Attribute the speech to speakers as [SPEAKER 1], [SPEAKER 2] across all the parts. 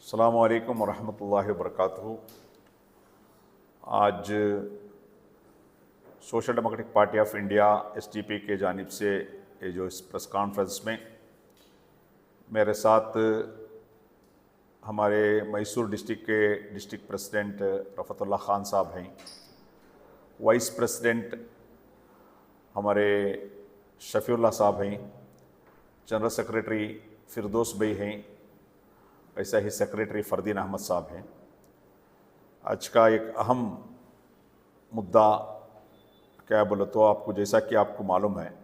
[SPEAKER 1] अस्सलामु अलैकुम वरहमतुल्लाहि वबरकातुहू। आज social democratic party of India SDP के जानिब से ये जो इस प्रेस कॉन्फ्रेंस में मेरे साथ हमारे मैसूर डिस्ट्रिक्ट के डिस्ट्रिक्ट प्रेसिडेंट रफ़तुल्लाह ख़ान साहब हैं, वाइस प्रेसिडेंट हमारे शफ़ीउल्लाह साहब हैं, जनरल सेक्रेटरी फिरदौस भाई हैं, ऐसा ही सेक्रेटरी फ़रदीन अहमद साहब हैं। आज का एक अहम मुद्दा क्या बोले तो आपको, जैसा कि आपको मालूम है,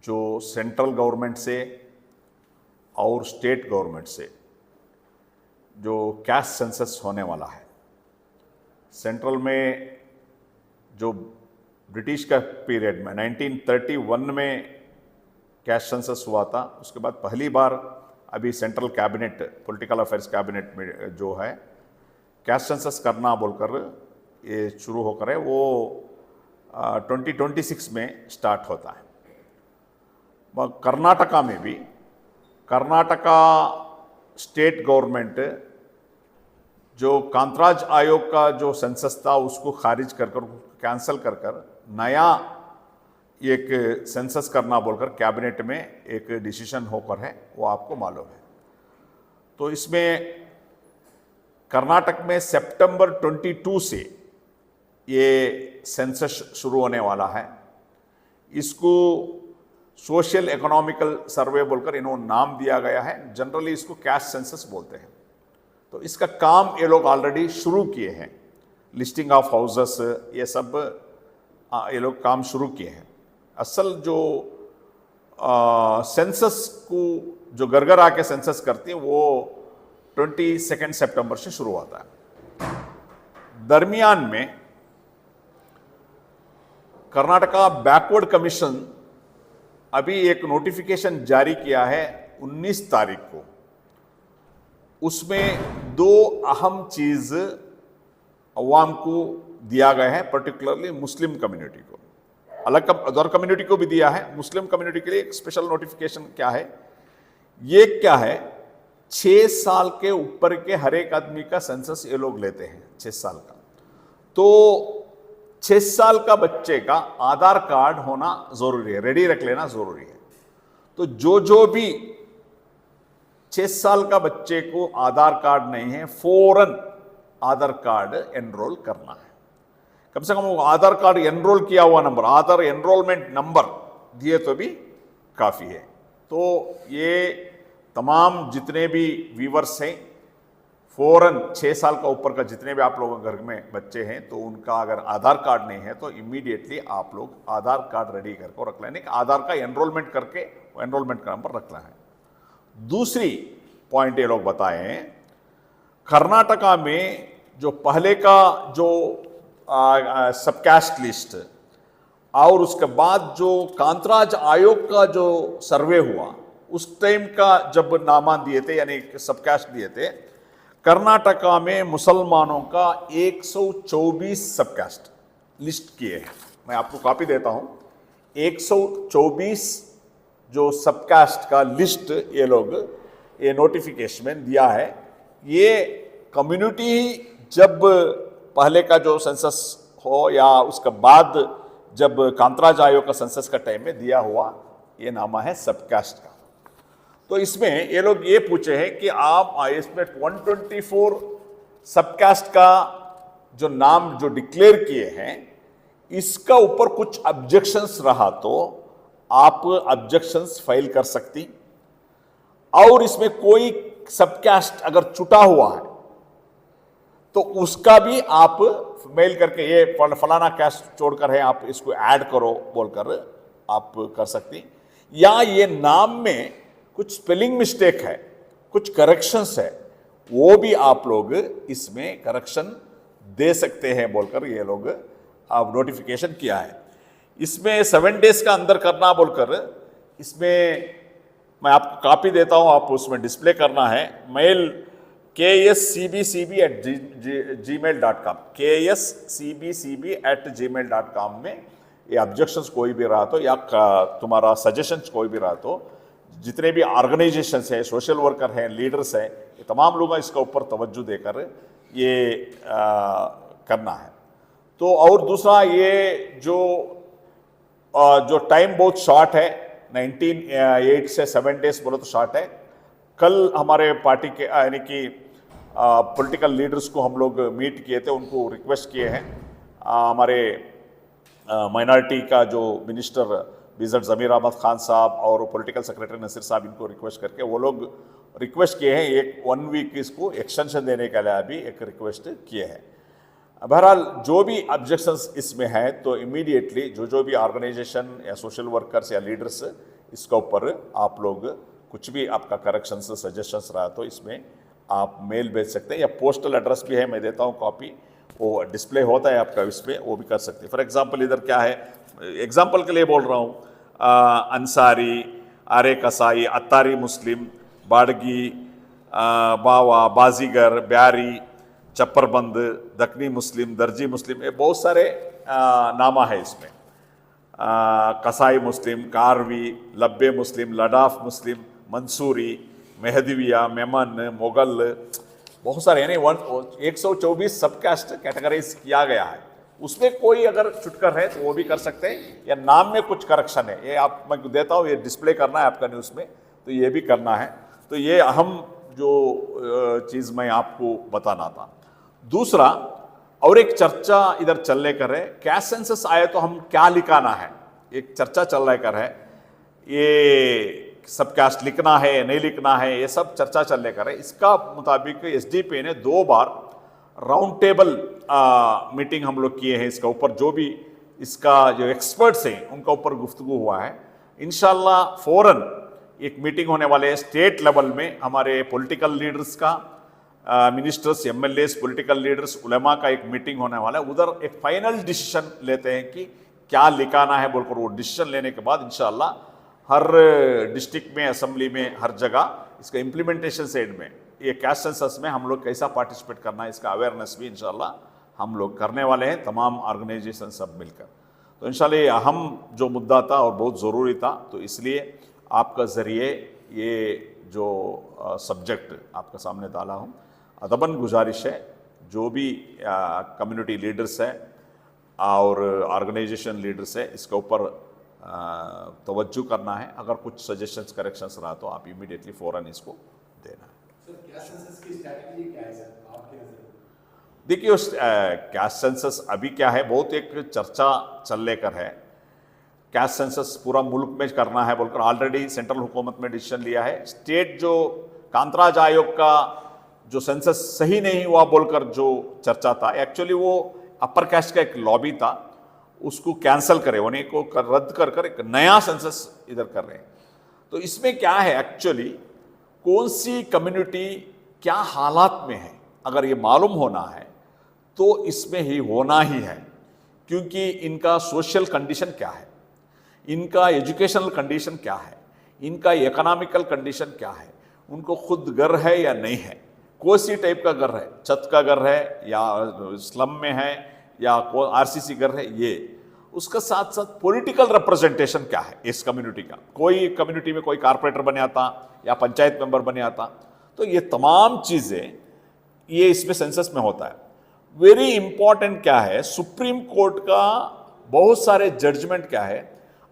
[SPEAKER 1] जो सेंट्रल गवर्नमेंट से और स्टेट गवर्नमेंट से जो कैस्ट सेंसस होने वाला है, सेंट्रल में जो ब्रिटिश का पीरियड में 1931 में कैस्ट सेंसस हुआ था, उसके बाद पहली बार अभी central cabinet political affairs cabinet में जो है कैस्ट सेंसस करना बोलकर ये शुरू होकर है, वो 2026 में स्टार्ट होता है। कर्नाटका में भी कर्नाटका स्टेट गवर्नमेंट जो कांतराज आयोग का जो सेंसस था उसको खारिज कर कैंसिल कर नया एक सेंसस करना बोलकर कैबिनेट में एक डिसीजन होकर है, वो आपको मालूम है। तो इसमें कर्नाटक में सितंबर 22 से ये सेंसस शुरू होने वाला है। इसको सोशल इकोनॉमिकल सर्वे बोलकर इन्होंने नाम दिया गया है। जनरली इसको कैस्ट सेंसस बोलते हैं। तो इसका काम ये लोग ऑलरेडी शुरू किए हैं, लिस्टिंग ऑफ हाउसेस, ये सब ये लोग काम शुरू किए हैं। असल जो सेंसस को जो घर आके सेंसस करती है वो 22 सितंबर से शुरू होता है। दरमियान में कर्नाटका बैकवर्ड कमीशन अभी एक नोटिफिकेशन जारी किया है 19 तारीख को। उसमें दो अहम चीज अवाम को दिया गया है, पर्टिकुलरली मुस्लिम कम्युनिटी को, अलग अदर कम्युनिटी को भी दिया है। मुस्लिम कम्युनिटी के लिए एक स्पेशल नोटिफिकेशन क्या है, ये क्या है, 6 साल के ऊपर के हर एक आदमी का सेंसस ये लोग लेते हैं, 6 साल का। तो 6 साल का बच्चे का आधार कार्ड होना जरूरी है, रेडी रख लेना जरूरी है। तो जो भी 6 साल का बच्चे को आधार कार्ड नहीं है, फौरन आधार कार्ड एनरोल करना है। कम से कम वो आधार कार्ड एनरोल किया हुआ नंबर, आधार एनरोलमेंट नंबर दिए तो भी काफ़ी है। तो ये तमाम जितने भी व्यूवर्स हैं, फौरन 6 साल का ऊपर का जितने भी आप लोगों के घर में बच्चे हैं, तो उनका अगर आधार कार्ड नहीं है तो इमीडिएटली आप लोग आधार कार्ड रेडी करके रख लेने, आधार का एनरोलमेंट करके एनरोलमेंट का नंबर रखना है। दूसरी पॉइंट ये लोग बताए हैं, कर्नाटका में जो पहले का जो सबकास्ट लिस्ट और उसके बाद जो कांतराज आयोग का जो सर्वे हुआ, उस टाइम का जब नामा दिए थे, यानी सबकास्ट दिए थे, कर्नाटका में मुसलमानों का 124 सबकास्ट लिस्ट किए हैं। मैं आपको कॉपी देता हूं। 124 जो सबकास्ट का लिस्ट ये लोग ये नोटिफिकेशन में दिया है। ये कम्युनिटी जब पहले का जो सेंसस हो या उसके बाद जब कांतराज आयोग का सेंसस का टाइम में दिया हुआ, ये नामा है सबकास्ट का। तो इसमें ये लोग ये पूछे हैं कि आप इसमें 124 सबकास्ट का जो नाम जो डिक्लेयर किए हैं, इसका ऊपर कुछ ऑब्जेक्शंस रहा तो आप ऑब्जेक्शंस फाइल कर सकती, और इसमें कोई सबकास्ट अगर छुटा हुआ है तो उसका भी आप मेल करके ये फलाना कैस्ट छोड़कर है, आप इसको ऐड करो बोलकर आप कर सकती। या ये नाम में कुछ स्पेलिंग मिस्टेक है, कुछ करेक्शंस है, वो भी आप लोग इसमें करेक्शन दे सकते हैं बोलकर ये लोग आप नोटिफिकेशन किया है। इसमें 7 डेज का अंदर करना बोलकर, इसमें मैं आपको कॉपी देता हूं, आप उसमें डिस्प्ले करना है। मेल kscbcb@gmail.com kscbcb@gmail.com में ये ऑब्जेक्शंस कोई भी रहा तो या तुम्हारा सजेशंस कोई भी रहा तो जितने भी ऑर्गेनाइजेशंस हैं, सोशल वर्कर हैं, लीडर्स हैं, ये तमाम लोग इसका ऊपर तवज्जो देकर ये करना है। तो और दूसरा ये जो टाइम बहुत शॉर्ट है, 8 से 7 डेज बोलो तो शॉर्ट है। कल हमारे पार्टी के यानी कि पॉलिटिकल लीडर्स को हम लोग मीट किए थे, उनको रिक्वेस्ट किए हैं। हमारे माइनॉरिटी का जो मिनिस्टर बीजट ज़मीर अहमद खान साहब और पॉलिटिकल सेक्रेटरी नसीर साहब, इनको रिक्वेस्ट करके वो लोग रिक्वेस्ट किए हैं एक 1 वीक इसको एक्सटेंशन देने के लिए अभी एक रिक्वेस्ट किए हैं। बहरहाल जो भी ऑब्जेक्शंस इसमें हैं तो इमीडिएटली जो भी ऑर्गेनाइजेशन या सोशल वर्कर्स या लीडर्स इसका ऊपर आप लोग कुछ भी आपका करेक्शंस सजेशंस रहा तो इसमें आप मेल भेज सकते हैं, या पोस्टल एड्रेस भी है, मैं देता हूँ कॉपी, वो डिस्प्ले होता है आपका इसमें, वो भी कर सकते हैं। फॉर एग्जांपल इधर क्या है, एग्जांपल के लिए बोल रहा हूँ, अंसारी, आरे कसाई, अत्तारी मुस्लिम, बाड़गी, बावा, बाजीगर, ब्यारी, चप्परबंद, दक्नी मुस्लिम, दर्जी मुस्लिम, ये बहुत सारे नामा है इसमें। कसाई मुस्लिम, कारवी, लब्बे मुस्लिम, लडाफ मुस्लिम, मंसूरी, मेहदविया, मेमन, मोगल, बहुत सारे, यानी 124 सब कास्ट कैटेगराइज किया गया है। उसमें कोई अगर छुटकर है तो वो भी कर सकते हैं, या नाम में कुछ करेक्शन है, ये आप मैं देता हूँ, ये डिस्प्ले करना है आपका न्यूज़ में, तो ये भी करना है। तो ये अहम जो चीज़ मैं आपको बताना था। दूसरा और एक चर्चा इधर चलने कर है, कैस्ट सेंसस आए तो हम क्या लिखाना है, एक चर्चा चल रहा कर है, ये सब कास्ट लिखना है नहीं लिखना है, ये सब चर्चा चलने कर है। इसका मुताबिक एसडीपी ने 2 बार राउंड टेबल मीटिंग हम लोग किए हैं इसका ऊपर, जो भी इसका जो एक्सपर्ट्स हैं उनका ऊपर गुफ्तगू हुआ है। इंशाल्लाह फौरन एक मीटिंग होने वाले है स्टेट लेवल में, हमारे पॉलिटिकल लीडर्स का, मिनिस्टर्स, एमएलएस, पॉलिटिकल लीडर्स, उलेमा का एक मीटिंग होने वाला है। उधर एक फाइनल डिसीजन लेते हैं कि क्या लिखाना है बोलकर, वो डिसीजन लेने के बाद इंशाल्लाह हर डिस्ट्रिक्ट में, असेंबली में, हर जगह इसका इम्प्लीमेंटेशन साइड में ये कैस्ट सेंसस में हम लोग कैसा पार्टिसिपेट करना है, इसका अवेयरनेस भी इंशाल्लाह हम लोग करने वाले हैं, तमाम ऑर्गेनाइजेशन सब मिलकर। तो इंशाल्लाह ये अहम जो मुद्दा था और बहुत ज़रूरी था, तो इसलिए आपका ज़रिए ये जो सब्जेक्ट आपका सामने डाला हूँ। अदबन गुजारिश है, जो भी कम्युनिटी लीडर्स है और ऑर्गेनाइजेशन लीडर्स है, इसके ऊपर तवज्जो करना है। अगर कुछ सजेशंस करेक्शंस रहा तो आप इमीडिएटली फ़ौरन इसको देना है। देखिए कैस्ट सेंसस अभी क्या है, बहुत एक चर्चा चल लेकर है, कैस्ट सेंसस पूरा मुल्क में करना है बोलकर ऑलरेडी सेंट्रल हुकूमत में डिसीजन लिया है। स्टेट जो कांतराज आयोग का जो सेंसस सही नहीं हुआ बोलकर जो चर्चा था, एक्चुअली वो अपर कास्ट का एक लॉबी था, उसको कैंसिल करे, उन्हें को रद्द कर कर एक नया सेंसस इधर कर रहे हैं। तो इसमें क्या है, एक्चुअली कौन सी कम्युनिटी क्या हालात में है, अगर ये मालूम होना है तो इसमें ही होना ही है, क्योंकि इनका सोशल कंडीशन क्या है, इनका एजुकेशनल कंडीशन क्या है, इनका इकोनॉमिकल कंडीशन क्या है, उनको खुद घर है या नहीं है, कौन सी टाइप का घर है, छत का घर है या स्लम में है या आरसीसी घर है, ये उसका साथ साथ पॉलिटिकल रिप्रेजेंटेशन क्या है इस कम्युनिटी का। कोई कम्युनिटी में कोई कारपोरेटर बने आता या पंचायत मेंबर बने आता, तो ये तमाम चीज़ें ये इसमें सेंसस में होता है। वेरी इंपॉर्टेंट क्या है, सुप्रीम कोर्ट का बहुत सारे जजमेंट क्या है,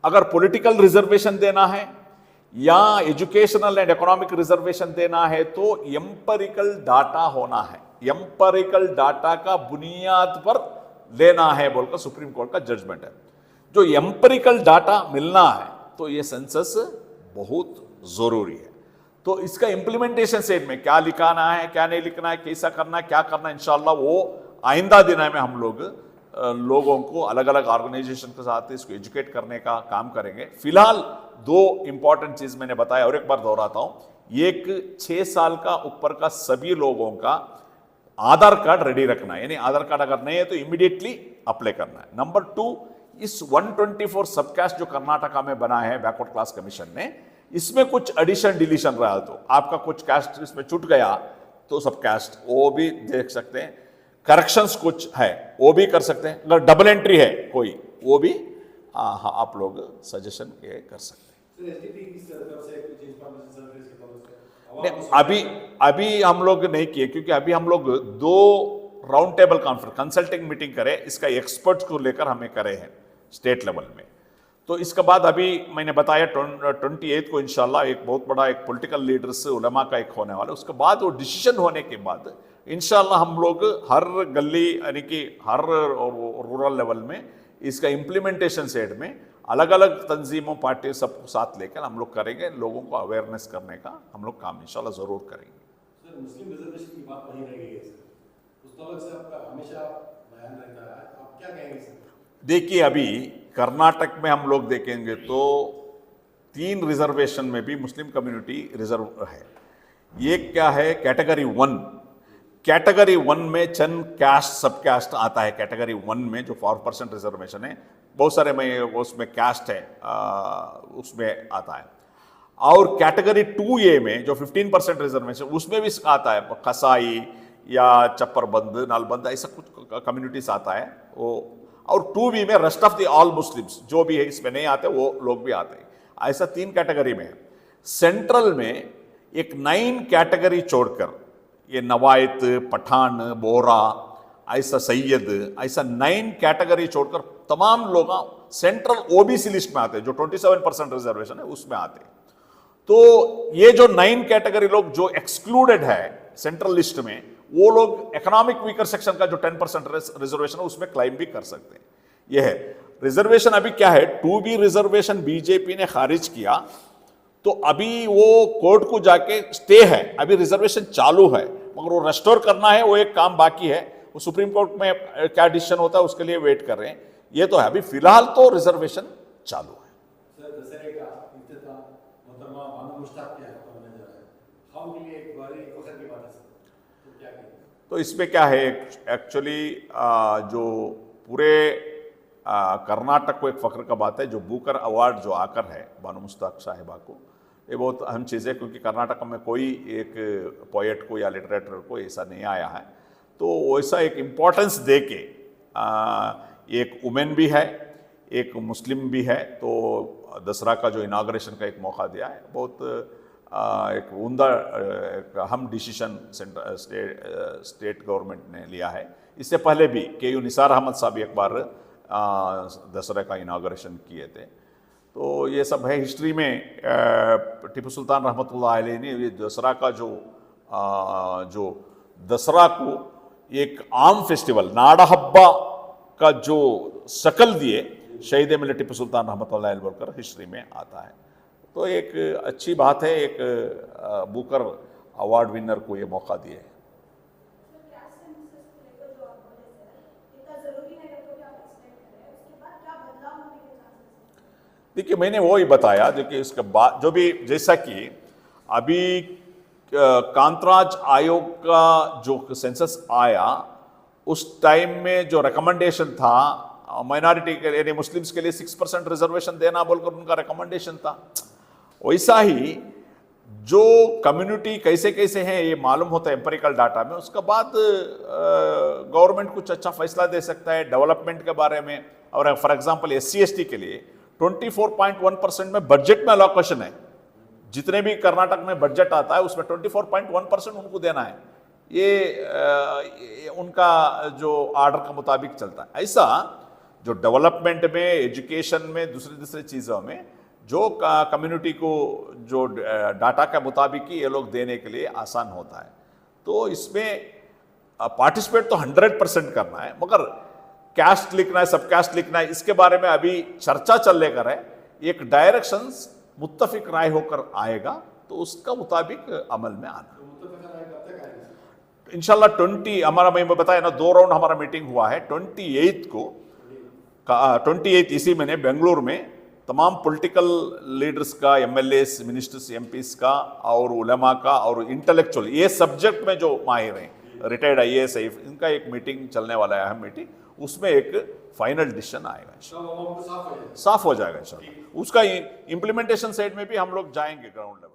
[SPEAKER 1] अगर पॉलिटिकल रिजर्वेशन देना है या एजुकेशनल एंड इकोनॉमिक रिजर्वेशन देना है तो एम्पिरिकल डाटा होना है, एम्पिरिकल डाटा का बुनियाद पर लेना है बोलकर सुप्रीम कोर्ट का जजमेंट है। जो एम्पिरिकल डाटा मिलना है तो ये सेंसस बहुत जरूरी है। तो इसका इंप्लीमेंटेशन सेट में क्या लिखाना है, क्या नहीं लिखना है, कैसा करना है, क्या करना है, इंशाल्लाह वो आइंदा दिन में हम लोग लोगों को अलग अलग ऑर्गेनाइजेशन के साथ इसको एजुकेट करने का काम करेंगे। फिलहाल 2 इंपॉर्टेंट चीज मैंने बताया और एक बार दोहराता हूं, एक 6 साल का ऊपर का सभी लोगों का आधार कार्ड रेडी रखना है, यानी आधार कार्ड अगर नहीं है तो इमीडिएटली अप्लाई करना है। नंबर 2, इस 124 सबकास्ट जो कर्नाटका में बना है बैकवर्ड क्लास कमीशन ने, इसमें कुछ एडिशन डिलीशन रहा तो आपका कुछ कास्ट इसमें छूट गया तो सबकास्ट वो भी देख सकते हैं, करेक्शंस कुछ है वो भी कर सकते हैं, अगर डबल एंट्री है कोई वो भी हाँ आप लोग सजेशन कर सकते हैं।
[SPEAKER 2] सर एसडीपी की तरफ से कुछ इंफॉर्मेशन सर्विस के तरफ से
[SPEAKER 1] नहीं, अभी हम लोग नहीं किए, क्योंकि अभी हम लोग 2 round table conference consulting meeting करे, इसका एक्सपर्ट्स को लेकर हमें करे हैं स्टेट लेवल में। तो इसके बाद अभी मैंने बताया 28 को इंशाल्लाह एक बहुत बड़ा एक पॉलिटिकल लीडर्स उलमा का एक होने वाला है। उसके बाद वो डिसीजन होने के बाद इंशाल्लाह हम लोग हर गली यानी कि हर रूरल लेवल में इसका इम्प्लीमेंटेशन साइड में अलग अलग तंजीमों पार्टी सबको साथ लेकर हम लोग करेंगे। लोगों को अवेयरनेस करने का हम लोग काम इंशाल्लाह ज़रूर करेंगे।
[SPEAKER 2] सर मुस्लिम रिजर्वेशन की बात वहीं रह गई है सर, उस तलक से आपका हमेशा बयान रहता है, आप क्या कहेंगे सर?
[SPEAKER 1] देखिए, अभी कर्नाटक में हम लोग देखेंगे तो 3 रिजर्वेशन में भी मुस्लिम कम्युनिटी रिजर्व है। ये क्या है? कैटेगरी 1। कैटेगरी 1 में चंद कैस्ट सब कैस्ट आता है। कैटेगरी 1 में जो 4% रिजर्वेशन है, बहुत सारे में उसमें कैस्ट है, उसमें आता है। और कैटेगरी 2A में जो 15% रिजर्वेशन, उसमें भी आता है कसाई या चप्परबंद, नालबंद, ऐसा कुछ कम्युनिटीज आता है वो। और 2B में rest of the all Muslims जो भी है, इसमें नहीं आते वो लोग भी आते हैं। ऐसा 3 कैटेगरी में है। सेंट्रल में एक 9 कैटेगरी छोड़कर, ये नवायत, पठान, बोरा, ऐसा सैयद, ऐसा 9 कैटेगरी छोड़कर तमाम लोग सेंट्रल ओबीसी लिस्ट में आते हैं, जो 27% रिजर्वेशन है उसमें आते हैं। तो ये जो 9 कैटेगरी लोग जो एक्सक्लूडेड है सेंट्रल लिस्ट में, वो लोग इकोनॉमिक वीकर सेक्शन का जो 10% रिजर्वेशन है उसमें क्लाइम भी कर सकते हैं। यह है रिजर्वेशन। अभी क्या है, 2B रिजर्वेशन बीजेपी ने खारिज किया, तो अभी वो कोर्ट को जाके स्टे है, अभी रिजर्वेशन चालू है, मगर वो रेस्टोर करना है, वो एक काम बाकी है। वो सुप्रीम कोर्ट में क्या डिसीजन होता है उसके लिए वेट कर रहे हैं। ये तो है, अभी फिलहाल तो रिजर्वेशन चालू है।
[SPEAKER 2] सर दशहरे का इफ्तिताह मोहतरमा बानो मुश्ताक के हाथ में होने जा रहा है, हम के लिए एक बड़ी फख्र की बात है सर, तो क्या कहेंगे?
[SPEAKER 1] तो इसमें क्या है, एक्चुअली जो पूरे कर्नाटक को एक फ़ख्र का बात है, जो बुकर अवार्ड जो आकर है बानो मुश्ताक साहिबा को, ये बहुत अहम चीज़ है, क्योंकि कर्नाटक में कोई एक पोएट को या लिटरेटर को ऐसा नहीं आया है। तो वैसा एक इम्पोर्टेंस दे के एक वुमेन भी है, एक मुस्लिम भी है, तो दसरा का जो इनाग्रेशन का एक मौका दिया है, बहुत एक उम्दा एक अहम डिसीजन स्टेट गवर्नमेंट ने लिया है। इससे पहले भी KU निसार अहमद साहब एक बार दसरा का इनाग्रेशन किए थे। तो ये सब है हिस्ट्री में। टीपू सुल्तान रहमतुल्लाह अलैह ने ये दसरा का जो दसरा को एक आम फेस्टिवल, नाड़ा हब्बा का जो शकल दिए शहीद मिल्लत टीपू सुल्तान रहमतुल्लाह अलैह बोलकर हिस्ट्री में आता है। तो एक अच्छी बात है, एक बुकर अवार्ड विनर को ये मौका दिए। देखिए, मैंने वो ही बताया जो कि इसके बाद जो भी, जैसा कि अभी कांतराज आयोग का जो सेंसस आया, उस टाइम में जो रिकमेंडेशन था माइनॉरिटी के लिए, मुस्लिम्स के लिए 6% रिजर्वेशन देना बोलकर उनका रिकमेंडेशन था। वैसा ही जो कम्युनिटी कैसे कैसे हैं ये मालूम होता है एम्पिरिकल डाटा में। उसके बाद गवर्नमेंट कुछ अच्छा फैसला दे सकता है डेवलपमेंट के बारे में। और फॉर एग्जांपल SC/ST के लिए 24.1% में बजट में अलोकेशन है। जितने भी कर्नाटक में बजट आता है उसमें 24.1% उनको देना है। ये उनका जो आर्डर के मुताबिक चलता है। ऐसा जो डेवलपमेंट में, एजुकेशन में, दूसरी चीज़ों में जो कम्युनिटी को जो डाटा के मुताबिक ही ये लोग देने के लिए आसान होता है। तो इसमें पार्टिसिपेट तो 100% करना है, मगर कैस्ट लिखना है, सब कैस्ट लिखना है, इसके बारे में अभी चर्चा चल लेकर है। एक डायरेक्शंस मुत्तफिक राय होकर आएगा तो उसका मुताबिक अमल में आना। इंशाल्लाह 20 हमारा, मैं बताया ना, 2 राउंड हमारा मीटिंग हुआ है। 28 को 28 इसी महीने बेंगलुरु में तमाम पॉलिटिकल लीडर्स का, MLAs, मिनिस्टर्स, MPs का और उलमा का और इंटेलेक्चुअल, ये सब्जेक्ट में जो माहिर हैं, रिटायर्ड IAS, इनका एक मीटिंग चलने वाला है, अहम मीटिंग। उसमें एक फाइनल डिसीजन आएगा, साफ हो जाएगा इंशाल्लाह। उसका इम्प्लीमेंटेशन साइड में भी हम लोग जाएंगे ग्राउंड लेवल।